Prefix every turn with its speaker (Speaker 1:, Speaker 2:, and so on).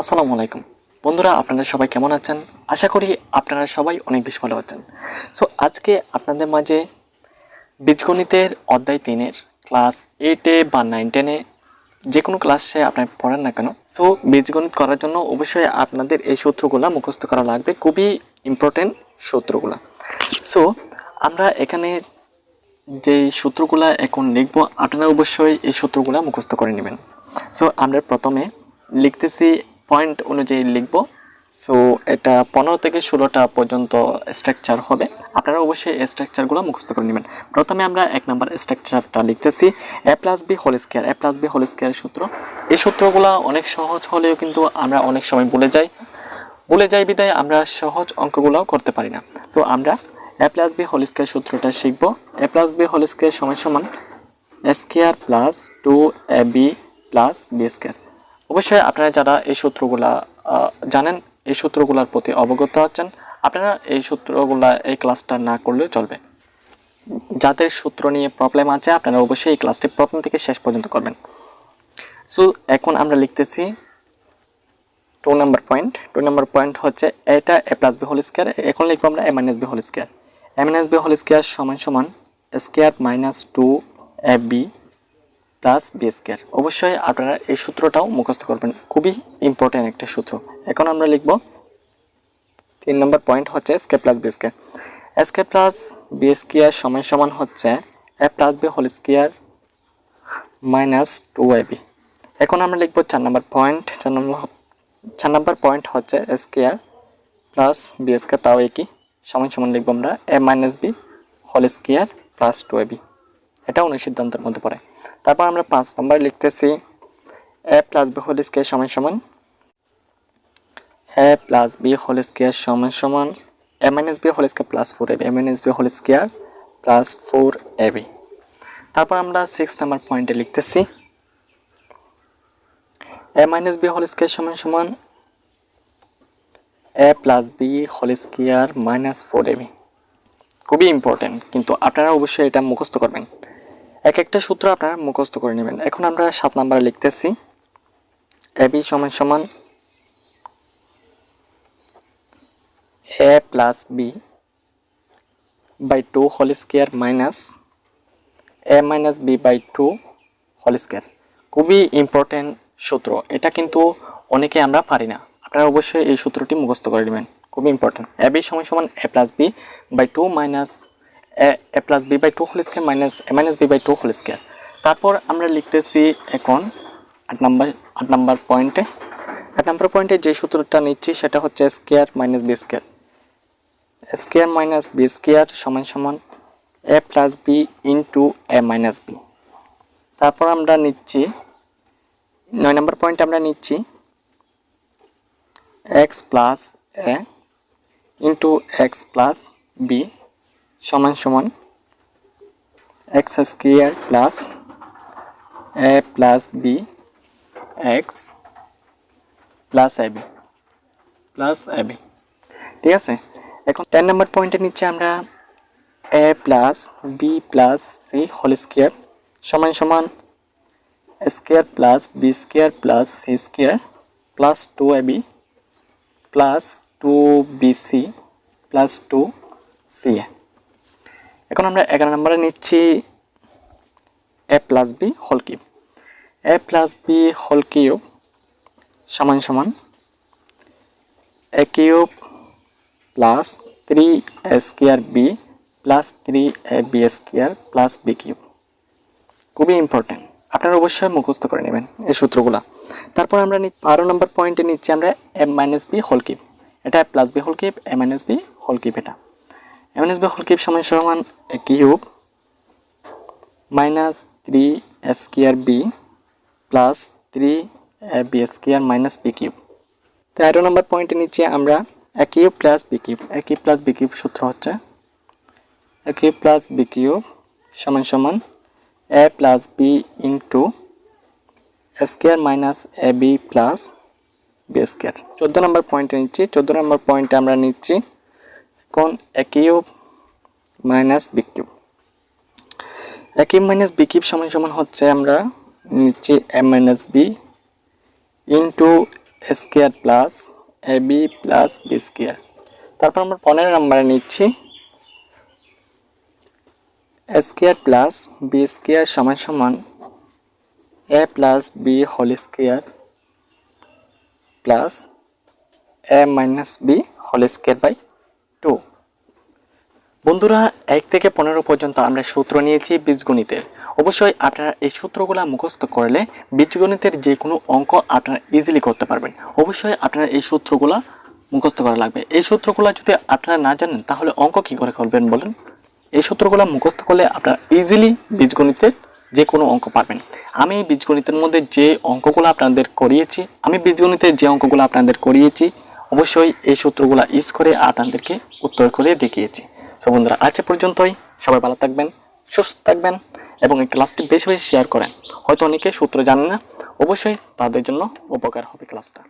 Speaker 1: আসসালামু আলাইকুম বন্ধুরা, আপনারা সবাই কেমন আছেন? আশা করি আপনারা সবাই অনেক বেশি ভালো আছেন। সো আজকে আপনাদের মাঝে বীজগণিতের অধ্যায় 3-এর ক্লাস 8-এ বা 9-10-এ যে কোনো ক্লাসে আপনি পড়েন না কেন, সো বীজগণিত করার জন্য অবশ্যই আপনাদের এই সূত্রগুলো মুখস্থ করা লাগবে, খুবই ইম্পর্টেন্ট সূত্রগুলো। সো আমরা এখানে যেই সূত্রগুলো এখন লিখব, আপনারা অবশ্যই এই সূত্রগুলো মুখস্থ করে নেবেন। সো আমরা প্রথমে লিখতেছি, পয়েন্ট অনুযায়ী লিখব। সো এটা 15 থেকে 16টা পর্যন্ত স্ট্রাকচার হবে, আপনারা অবশ্যই এই স্ট্রাকচারগুলো মুখস্থ করে নেবেন। প্রথমে আমরা 1 নম্বর স্ট্রাকচারটা লিখতেছি, a + b whole square. a + b whole square সূত্র, এই সূত্রগুলো অনেক সহজ হলেও কিন্তু আমরা অনেক সময় ভুলে যাই বিধায় আমরা সহজ অঙ্কগুলোও করতে পারি না। সো আমরা a + b হোল স্কয়ার সূত্রটা শিখব। a + b হোল স্কয়ার সমান a square plus 2ab plus b square. অবশ্যই আপনারা যারা এই সূত্রগুলা জানেন, এই সূত্রগুলোর প্রতি অবগত আছেন, আপনারা এই সূত্রগুলা এই ক্লাসটা না করলেও চলবে। যাদের সূত্র নিয়ে প্রবলেম আছে আপনারা অবশ্যই এই ক্লাসটি প্রথম থেকে শেষ পর্যন্ত করবেন। সো এখন আমরা লিখতেছি 2 নম্বর পয়েন্ট হচ্ছে এটা a + b হোল স্কয়ার। এখন লিখব আমরা a - b whole square. a - b whole square সমান square minus 2ab plus B square. অবশ্যই আপনারা এই সূত্রটাও মুখস্থ করবেন, খুবই ইম্পর্টেন্ট একটা সূত্র। এখন আমরা লিখব 3 নম্বর পয়েন্ট হচ্ছে square plus B square. Square plus B square সমান হচ্ছে a + b whole square minus 2ab। এখন আমরা লিখব 4 নম্বর পয়েন্ট। 4 নম্বর পয়েন্ট হচ্ছে স্কয়ার প্লাস বি স্কয়ার, তাও একই, সমান লিখব আমরা a - b whole square plus 2ab। এটা অনুসিদ্ধান্তের মধ্যে পড়ে। তারপর আমরা 5 নম্বর লিখতেছি a + b হোল স্কয়ার সমান a + b হোল স্কয়ার সমান a - b whole square plus 4ab, a - b whole square plus 4ab। তারপর আমরা 6 নম্বর পয়েন্টে লিখতেছি a - b হোল স্কয়ার সমান a + b whole square minus 4ab। খুবই ইম্পর্টেন্ট, কিন্তু আপনারা অবশ্যই এটা মুখস্থ করবেন, এক একটা সূত্র আপনারা মুখস্থ করে নেবেন। এখন আমরা 7 নম্বরে লিখতেছি ab সমান a + b by 2 whole square minus a - b by 2 whole square. খুবই ইম্পর্টেন্ট সূত্র, এটা কিন্তু অনেকে আমরা পারি না, আপনারা অবশ্যই এই সূত্রটি মুখস্থ করে নেবেন, খুবই ইম্পর্টেন্ট। ab সমান a + b by 2 minus a + b by 2 whole square minus a - b by 2 whole square. তারপর আমরা লিখতেছি এখন 8 নম্বর পয়েন্টে যে সূত্রটা নিচ্ছি সেটা হচ্ছে square minus B square. Square minus B square সমান a + b into a - b। তারপর আমরা নিচ্ছি 9 নম্বর পয়েন্ট, আমরা নিচ্ছি x plus a into x plus b সমান x square plus a plus b x plus ab ঠিক আছে। এখন 10 নম্বর পয়েন্টে নিচ্ছে আমরা a plus b plus c whole square সমান square plus b square plus c square plus 2ab plus 2bc plus 2ca। এখন আমরা 11 নম্বরে নিচ্ছি a plus b whole cube. a plus b whole cube সমান a cube plus 3a square b plus 3ab square plus b cube. খুবই important, আপনারা অবশ্যই মুখস্থ করে নেবেন এই সূত্রগুলা। তারপর আমরা 12 নম্বর পয়েন্টে নিচ্ছি আমরা a - b হোল কিউব। এটা a + b whole cube, a - b whole cube. এটা a - b হোল কিউব সমান a cube minus 3a square b plus 3ab square minus b cube. 13 number পয়েন্টে নিচ্ছি আমরা a cube plus b cube. a cube plus b cube সূত্র হচ্ছে a cube plus b cube সমান a plus b into square minus ab plus b square. 14 number পয়েন্টে নিচ্ছি। 14 number পয়েন্টে আমরা নিচ্ছি এখন a cube minus b cube. a cube minus b cube সমান হচ্ছে আমরা নিচ্ছি a - b into square plus A B plus B square. তারপর আমরা 15 নম্বরে নিচ্ছি A square plus B square সমান সমান A plus B whole square plus A minus B whole square by 2। বন্ধুরা 1 থেকে 15 পর্যন্ত আমরা সূত্র নিয়েছি বীজগণিতের। অবশ্যই আপনারা এই সূত্রগুলো মুখস্থ করলে বীজগণিতের যে কোনো অঙ্ক আপনারা ইজিলি করতে পারবেন। অবশ্যই আপনারা এই সূত্রগুলো মুখস্থ করা লাগবে। এই সূত্রগুলো যদি আপনারা না জানেন তাহলে অঙ্ক কি করে করবেন বলেন? এই সূত্রগুলো মুখস্থ করলে আপনারা ইজিলি বীজগণিতের যে কোনো অঙ্ক পারবেন। আমি বীজগণিতের মধ্যে যে অঙ্কগুলো আপনাদের করিয়েছি অবশ্যই এই সূত্রগুলো ইউজ করে আপনাদেরকে উত্তর করে দেখিয়েছি। সো বন্ধুরা আজ পর্যন্তই। সবাই ভালো থাকবেন, সুস্থ থাকবেন এবং এই ক্লাসটি বেশি বেশি শেয়ার করেন। হয়তো অনেকে সূত্র জানেন না, অবশ্যই তাদের জন্য উপকার হবে ক্লাসটা।